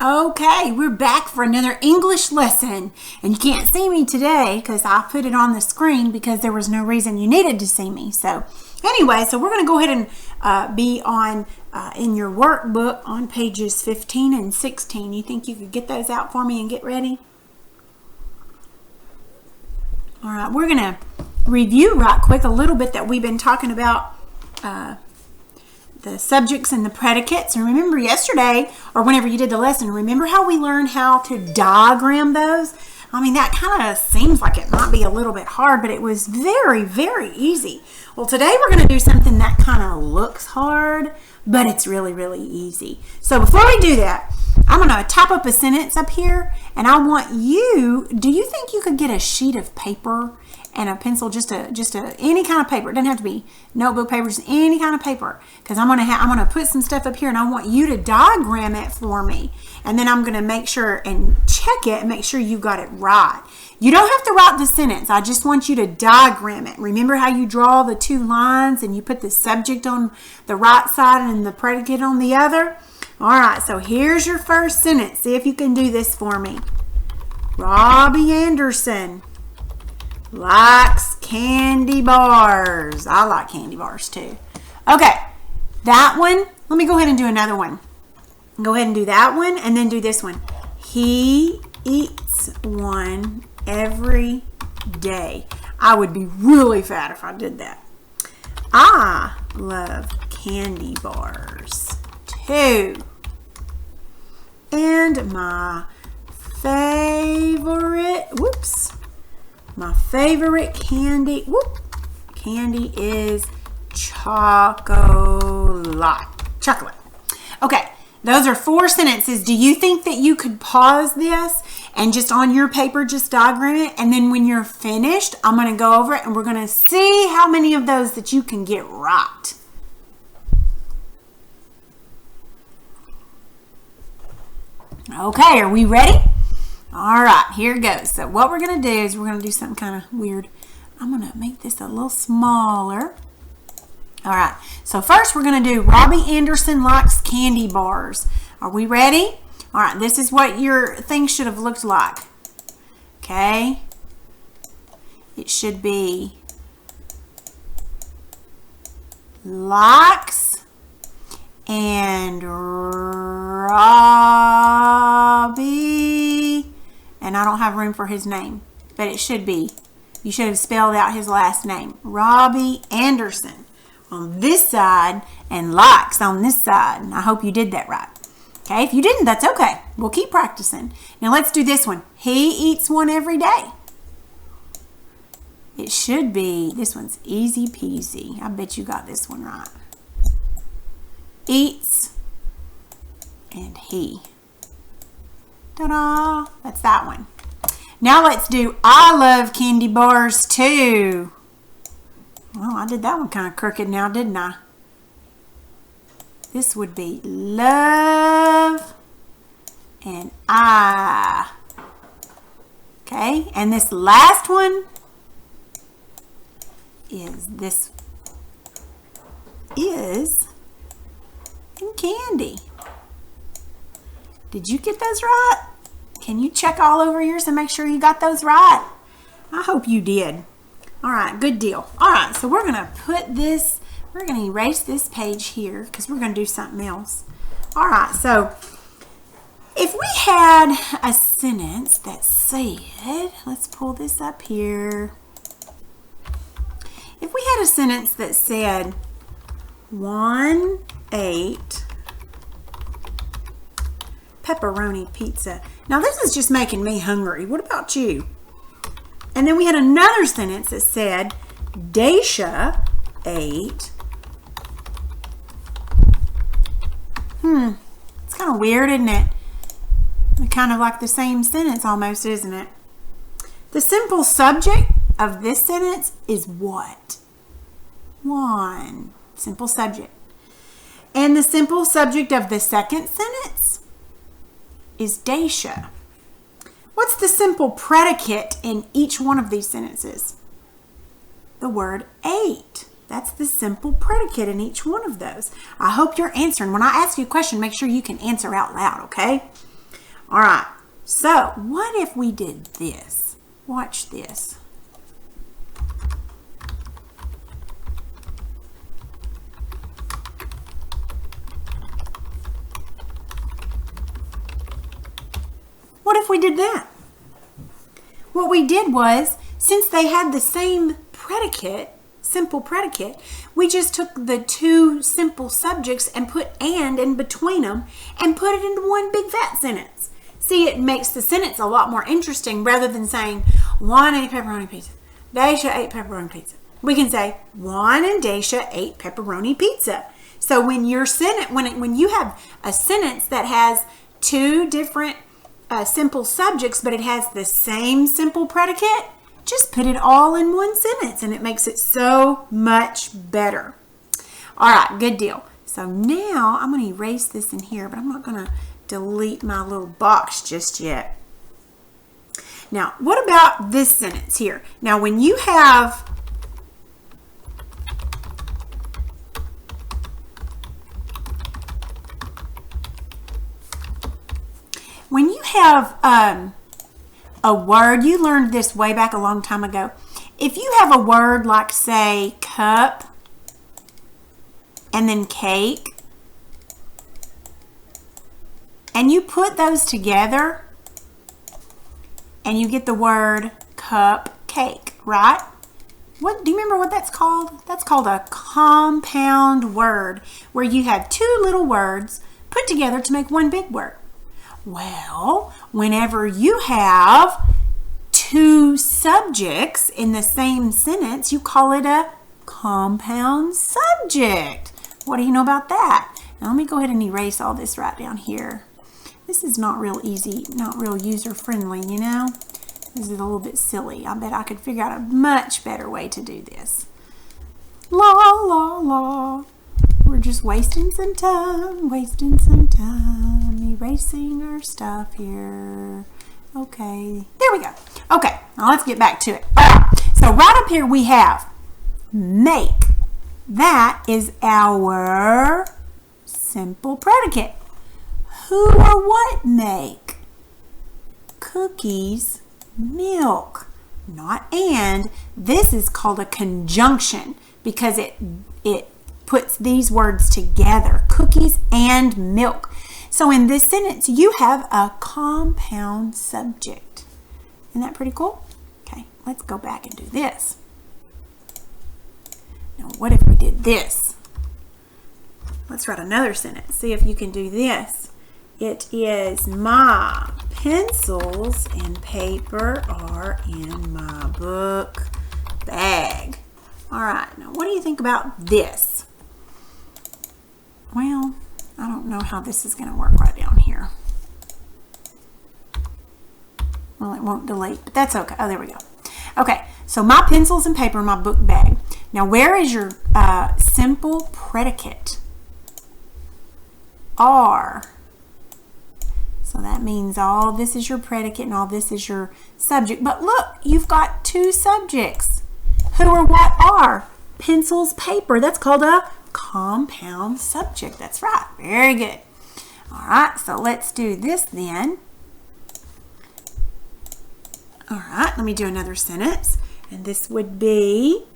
Okay, we're back for another English lesson. And you can't see me today because I put it on the screen because there was no reason you needed to see me. So anyway, we're going to go ahead and be on in your workbook on pages 15 and 16. You think you could get those out for me and get ready? All right, we're going to review right quick a little bit that we've been talking about the subjects and the predicates. And remember yesterday, or whenever you did the lesson, remember how we learned how to diagram those? I mean, that kind of seems like it might be a little bit hard, but it was very, very easy. Well, today we're going to do something that kind of looks hard, but it's really, really easy. So before we do that, I'm going to type up a sentence up here, and I want you, do you think you could get a sheet of paper and a pencil, just any kind of paper? It doesn't have to be notebook paper, just any kind of paper. Because I'm gonna put some stuff up here, and I want you to diagram it for me. And then I'm gonna make sure and check it and make sure you got it right. You don't have to write the sentence. I just want you to diagram it. Remember how you draw the two lines and you put the subject on the right side and the predicate on the other? All right, so here's your first sentence. See if you can do this for me. Robbie Anderson likes candy bars. I like candy bars too. Okay, that one, let me go ahead and do another one. Go ahead and do that one and then do this one. He eats one every day. I would be really fat if I did that. I love candy bars too. And my favorite candy is chocolate. Okay, those are 4 sentences. Do you think that you could pause this and just on your paper just diagram it, and then when you're finished, I'm going to go over it and we're going to see how many of those that you can get right. Okay, are we ready? All right, here it goes. So what we're going to do is we're going to do something kind of weird. I'm going to make this a little smaller. All right, so first we're going to do Robbie Anderson likes candy bars. Are we ready? All right, this is what your thing should have looked like. Okay? It should be likes and Robbie, and I don't have room for his name, but it should be, you should have spelled out his last name, Robbie Anderson on this side and likes on this side. And I hope you did that right. Okay, if you didn't, that's okay. We'll keep practicing. Now let's do this one. He eats one every day. It should be, this one's easy peasy. I bet you got this one right. Eats and he. Ta-da! That's that one. Now let's do I love candy bars too. Well, I did that one kind of crooked now, didn't I? This would be love and I. Okay, and this last one is this is in candy. Did you get those right? Can you check all over yours and make sure you got those right? I hope you did. All right, good deal. All right, so we're going to put this, we're going to erase this page here because we're going to do something else. All right, so if we had a sentence that said, let's pull this up here. If we had a sentence that said, 1 ate pepperoni pizza. Now this is just making me hungry. What about you? And then we had another sentence that said, Daisha ate. It's kind of weird, isn't it? Kind of like the same sentence almost, isn't it? The simple subject of this sentence is what? 1. Simple subject. And the simple subject of the second sentence is Daisha. What's the simple predicate in each one of these sentences? The word ate. That's the simple predicate in each one of those. I hope you're answering. When I ask you a question, make sure you can answer out loud, okay? All right. So what if we did this? Watch this. What if we did that? What we did was, since they had the same predicate, simple predicate, we just took the two simple subjects and put "and" in between them and put it into one big fat sentence. See, it makes the sentence a lot more interesting rather than saying, Juan ate pepperoni pizza, Daisha ate pepperoni pizza. We can say, Juan and Daisha ate pepperoni pizza. So when your sentence, when you have a sentence that has two different simple subjects, but it has the same simple predicate, just put it all in one sentence and it makes it so much better. All right, good deal. So now I'm going to erase this in here, but I'm not going to delete my little box just yet. Now, what about this sentence here? Now, when you have a word, you learned this way back a long time ago. If you have a word like, say, cup and then cake, and you put those together and you get the word cupcake, right? Do you remember what that's called? That's called a compound word, where you have two little words put together to make one big word. Well, whenever you have two subjects in the same sentence, you call it a compound subject. What do you know about that? Now let me go ahead and erase all this right down here. This is not real easy, not real user-friendly, you know? This is a little bit silly. I bet I could figure out a much better way to do this. La, la, la. We're just wasting some time, erasing our stuff here. Okay, there we go. Okay, now let's get back to it. All right, so right up here we have make. That is our simple predicate. Who or what make? Cookies, milk. Not and. This is called a conjunction because it puts these words together. Cookies and milk. So in this sentence, you have a compound subject. Isn't that pretty cool? Okay, let's go back and do this. Now, what if we did this? Let's write another sentence. See if you can do this. It is my pencils and paper are in my book bag. All right, now what do you think about this? Well, I don't know how this is going to work right down here. Well, it won't delete, but that's okay. Oh, there we go. Okay, so my pencils and paper in my book bag. Now, where is your simple predicate? Are. So that means all this is your predicate and all this is your subject. But look, you've got two subjects. Who or what are? Pencils, paper. That's called a compound subject. That's right. Very good. All right, so let's do this then. All right, let me do another sentence. And this would be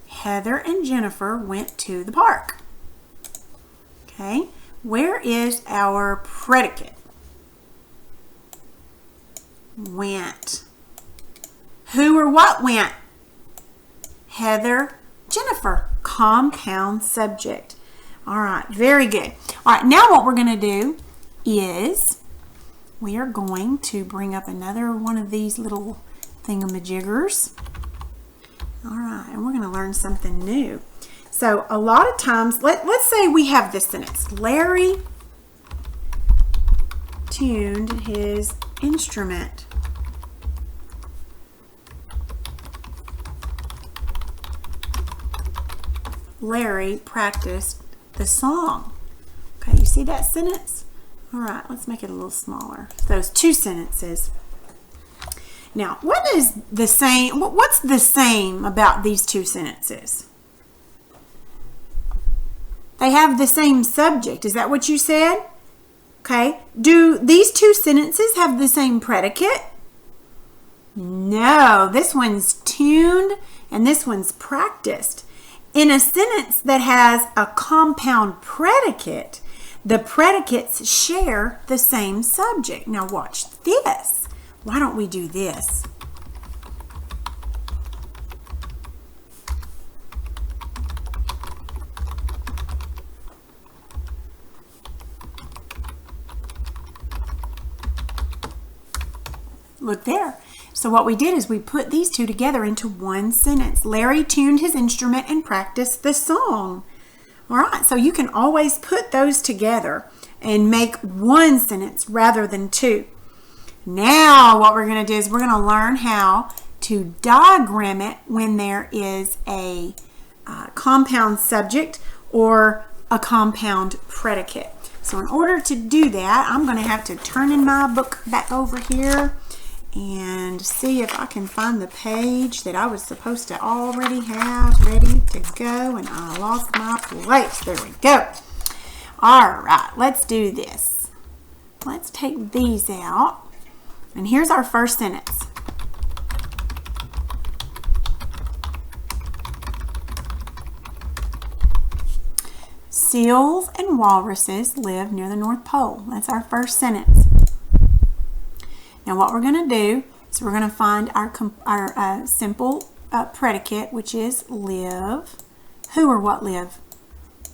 Heather and Jennifer went to the park. Okay, where is our predicate? Went. Who or what went? Heather, Jennifer. Compound subject. All right, very good. All right, now what we're going to do is we are going to bring up another one of these little thingamajiggers. All right, and we're going to learn something new. So a lot of times, let's say we have this sentence. Larry tuned his instrument. Larry practiced the song. Okay, you see that sentence? All right, let's make it a little smaller. Those two sentences. Now, what's the same about these two sentences? They have the same subject. Is that what you said? Okay. Do these two sentences have the same predicate? No. This one's tuned and this one's practiced. In a sentence that has a compound predicate, the predicates share the same subject. Now watch this. Why don't we do this? Look there. So what we did is we put these two together into one sentence. Larry tuned his instrument and practiced the song. All right, so you can always put those together and make one sentence rather than two. Now what we're going to do is we're going to learn how to diagram it when there is a compound subject or a compound predicate. So in order to do that, I'm going to have to turn in my book back over here and see if I can find the page that I was supposed to already have ready to go, and I lost my place. There we go. All right, let's do this. Let's take these out, and here's our first sentence. Seals and walruses live near the North Pole. That's our first sentence. Now what we're going to do is we're going to find our simple predicate, which is live. Who or what live?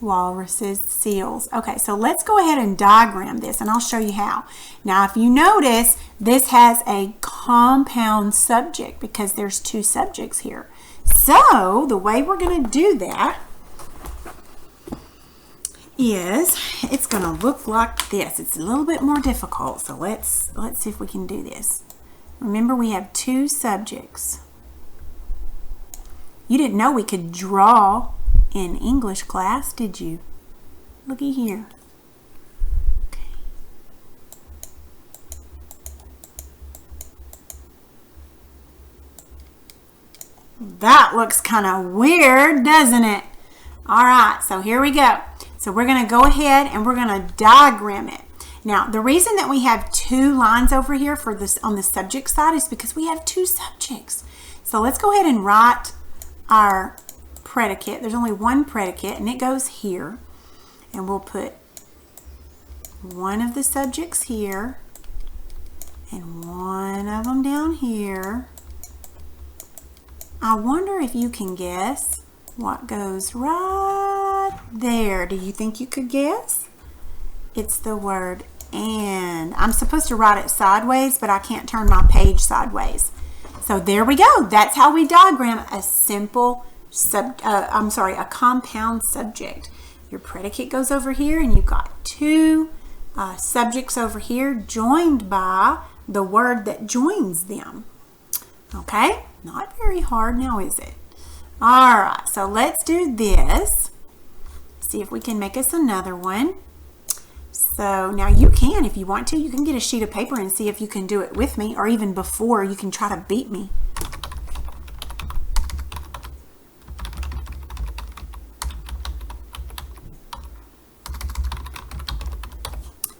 Walruses, seals. Okay, so let's go ahead and diagram this, and I'll show you how. Now if you notice, this has a compound subject because there's two subjects here. So the way we're going to do that is it's going to look like this. It's a little bit more difficult, so let's see if we can do this. Remember, we have two subjects. You didn't know we could draw in English class, did you? Looky here. Okay. That looks kind of weird, doesn't it? All right, so here we go. So we're going to go ahead and we're going to diagram it. Now, the reason that we have two lines over here for this on the subject side is because we have two subjects. So let's go ahead and write our predicate. There's only one predicate, and it goes here. And we'll put one of the subjects here and one of them down here. I wonder if you can guess what goes right there. Do you think you could guess? It's the word and. I'm supposed to write it sideways, but I can't turn my page sideways. So there we go. That's how we diagram a simple a compound subject. Your predicate goes over here, and you've got two subjects over here joined by the word that joins them. Okay? Not very hard now, is it? All right, so let's do this. See if we can make us another one. So now you can, if you want to, you can get a sheet of paper and see if you can do it with me, or even before, you can try to beat me.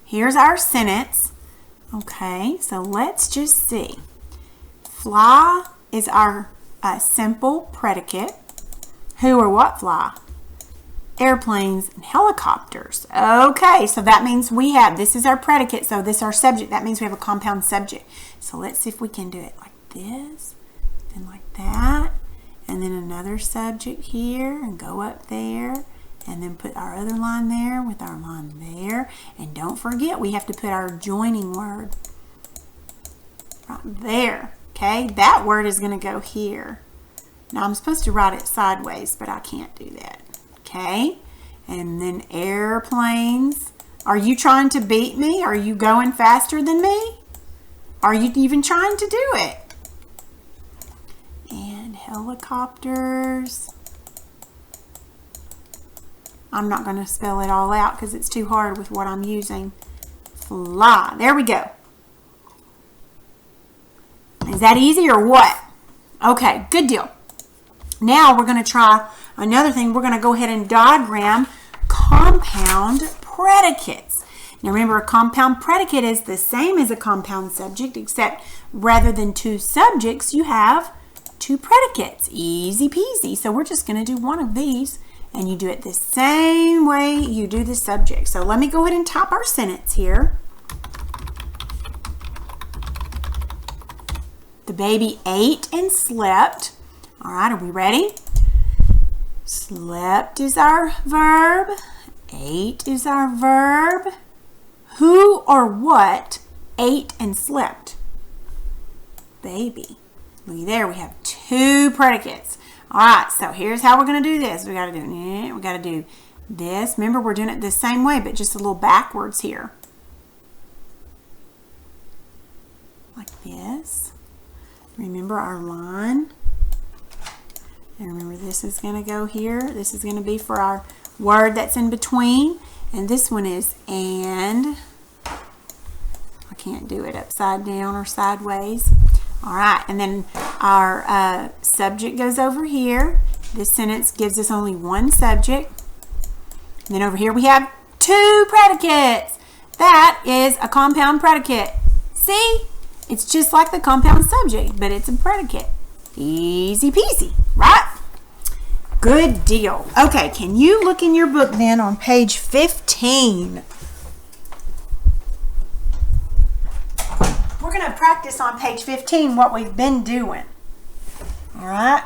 Here's our sentence. Okay, so let's just see. Fly is our simple predicate. Who or what fly? Airplanes and helicopters. Okay, so that means we have, this is our predicate, so this is our subject. That means we have a compound subject. So let's see if we can do it like this, then like that, and then another subject here, and go up there, and then put our other line there with our line there. And don't forget, we have to put our joining word right there. Okay, that word is going to go here. Now I'm supposed to write it sideways, but I can't do that. Okay, and then airplanes. Are you trying to beat me? Are you going faster than me? Are you even trying to do it? And helicopters. I'm not going to spell it all out because it's too hard with what I'm using. Fly. There we go. Is that easy or what? Okay, good deal. Now we're going to try another thing. We're going to go ahead and diagram compound predicates. Now remember, a compound predicate is the same as a compound subject, except rather than two subjects, you have two predicates. Easy peasy. So we're just going to do one of these, and you do it the same way you do the subject. So let me go ahead and type our sentence here. The baby ate and slept. All right, are we ready? Slept is our verb. Ate is our verb. Who or what ate and slept? Baby. Looky there, we have two predicates. All right, so here's how we're going to do this. We got to do this. Remember, we're doing it the same way, but just a little backwards here. Like this. Remember our line. And remember, this is going to go here. This is going to be for our word that's in between. And this one is and. I can't do it upside down or sideways. All right, and then our subject goes over here. This sentence gives us only one subject. And then over here we have two predicates. That is a compound predicate. See? It's just like the compound subject, but it's a predicate. Easy peasy, right? Good deal. Okay, can you look in your book then on page 15? We're going to practice on page 15 what we've been doing. All right?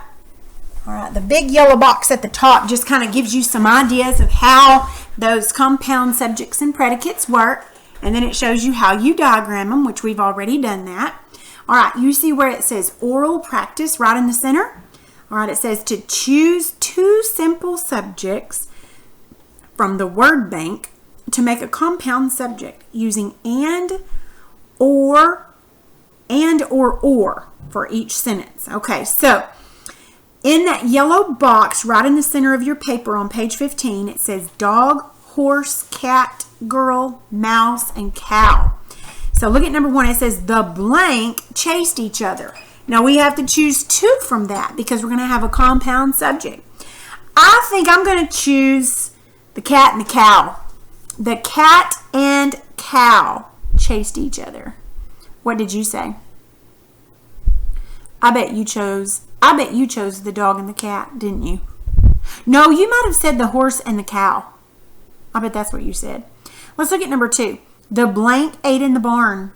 All right, the big yellow box at the top just kind of gives you some ideas of how those compound subjects and predicates work. And then it shows you how you diagram them, which we've already done that. All right, you see where it says oral practice right in the center? All right, it says to choose two simple subjects from the word bank to make a compound subject using and or for each sentence. Okay, so in that yellow box right in the center of your paper on page 15, it says dog, horse, cat, girl, mouse, and cow. So look at number 1. It says the blank chased each other. Now we have to choose two from that because we're going to have a compound subject. I think I'm going to choose the cat and the cow. The cat and cow chased each other. What did you say? I bet you chose the dog and the cat, didn't you? No, you might have said the horse and the cow. I bet that's what you said. Let's look at number 2. The blank ate in the barn.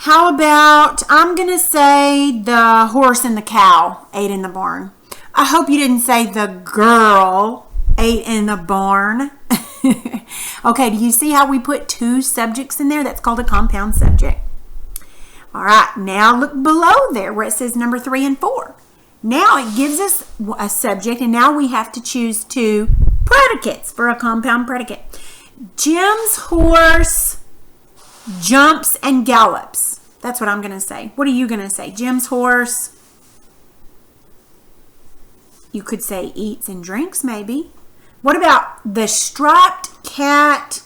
How about, I'm going to say the horse and the cow ate in the barn. I hope you didn't say the girl ate in the barn. Okay, do you see how we put two subjects in there? That's called a compound subject. All right, now look below there where it says number 3 and 4. Now it gives us a subject, and now we have to choose two predicates for a compound predicate. Jim's horse jumps and gallops. That's what I'm going to say. What are you going to say? Jim's horse, you could say eats and drinks maybe. What about the striped cat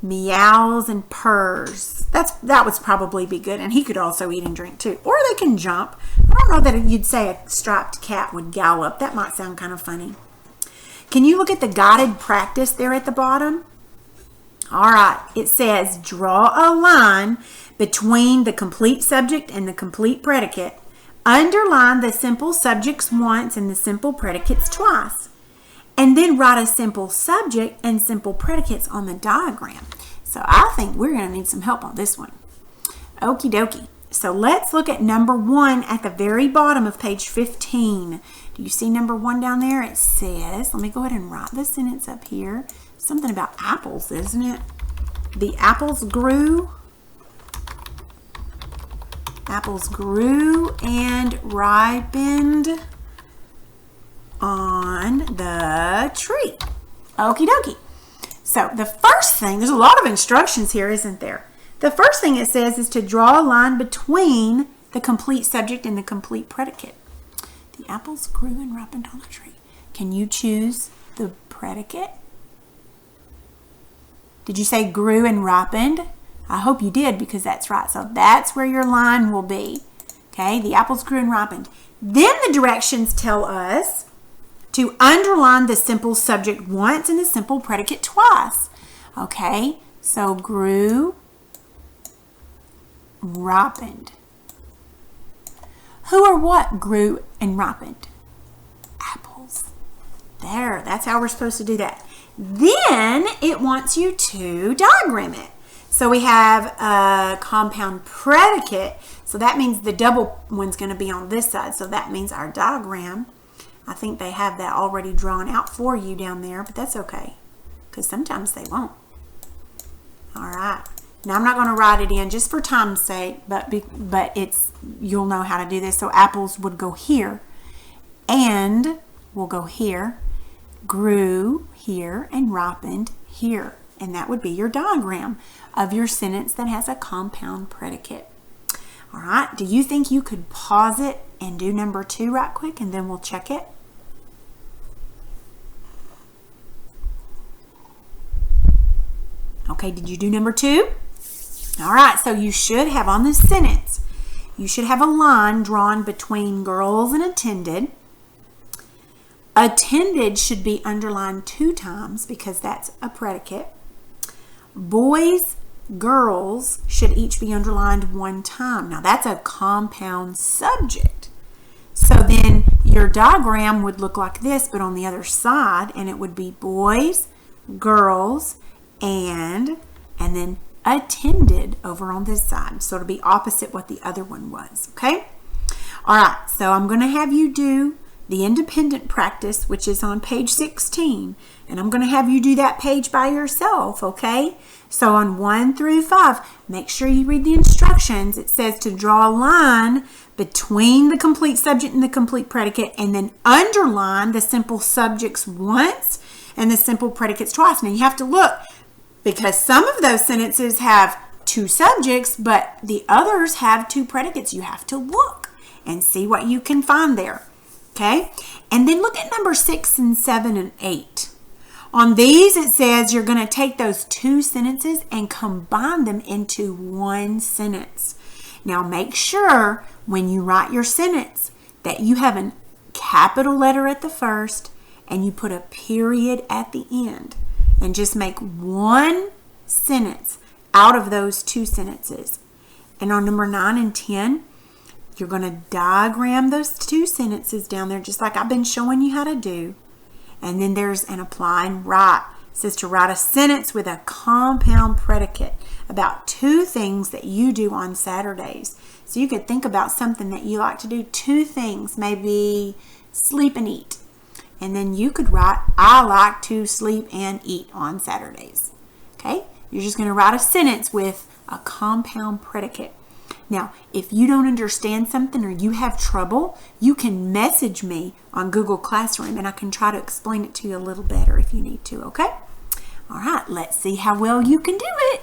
meows and purrs? That would probably be good, and he could also eat and drink too. Or they can jump. I don't know that you'd say a striped cat would gallop. That might sound kind of funny. Can you look at the guided practice there at the bottom? All right, it says draw a line between the complete subject and the complete predicate. Underline the simple subjects once and the simple predicates twice. And then write a simple subject and simple predicates on the diagram. So I think we're going to need some help on this one. Okie dokie. So let's look at number 1 at the very bottom of page 15. Do you see number 1 down there? It says, let me go ahead and write the sentence up here. Something about apples, isn't it? The apples grew. Apples grew and ripened on the tree. Okie dokie. So the first thing, there's a lot of instructions here, isn't there? The first thing it says is to draw a line between the complete subject and the complete predicate. The apples grew and ripened on the tree. Can you choose the predicate? Did you say grew and ripened? I hope you did, because that's right. So that's where your line will be. Okay, the apples grew and ripened. Then the directions tell us to underline the simple subject once and the simple predicate twice. Okay, so grew, ripened. Who or what grew and ripened? Apples. There, that's how we're supposed to do that. Then it wants you to diagram it. So we have a compound predicate. So that means the double one's going to be on this side. So that means our diagram, I think they have that already drawn out for you down there, but that's okay, because sometimes they won't. All right. Now I'm not going to write it in just for time's sake, but you'll know how to do this. So apples would go here, and will go here, grew here, and ripened here. And that would be your diagram of your sentence that has a compound predicate. All right, do you think you could pause it and do number 2 right quick, and then we'll check it? Okay, did you do number 2? All right, so you should have on this sentence, you should have a line drawn between girls and attended. Attended should be underlined 2 times because that's a predicate. Boys, girls should each be underlined 1 time. Now that's a compound subject. So then your diagram would look like this, but on the other side, and it would be boys, girls, and then attended over on this side. So it'll be opposite what the other one was, okay? All right, so I'm going to have you do the independent practice, which is on page 16, and I'm going to have you do that page by yourself, okay? So on 1 through 5, make sure you read the instructions. It says to draw a line between the complete subject and the complete predicate, and then underline the simple subjects once and the simple predicates twice. Now you have to look, because some of those sentences have 2 subjects, but the others have 2 predicates. You have to look and see what you can find there. Okay, and then look at number 6 and 7 and 8. On these, it says you're going to take those 2 sentences and combine them into 1 sentence. Now, make sure when you write your sentence that you have a capital letter at the first and you put a period at the end, and just make 1 sentence out of those 2 sentences. And on number 9 and 10, you're going to diagram those 2 sentences down there just like I've been showing you how to do. And then there's an apply and write. It says to write a sentence with a compound predicate about 2 things that you do on Saturdays. So you could think about something that you like to do, 2 things, maybe sleep and eat. And then you could write, I like to sleep and eat on Saturdays. Okay? You're just going to write a sentence with a compound predicate. Now, if you don't understand something or you have trouble, you can message me on Google Classroom and I can try to explain it to you a little better if you need to, okay? All right, let's see how well you can do it.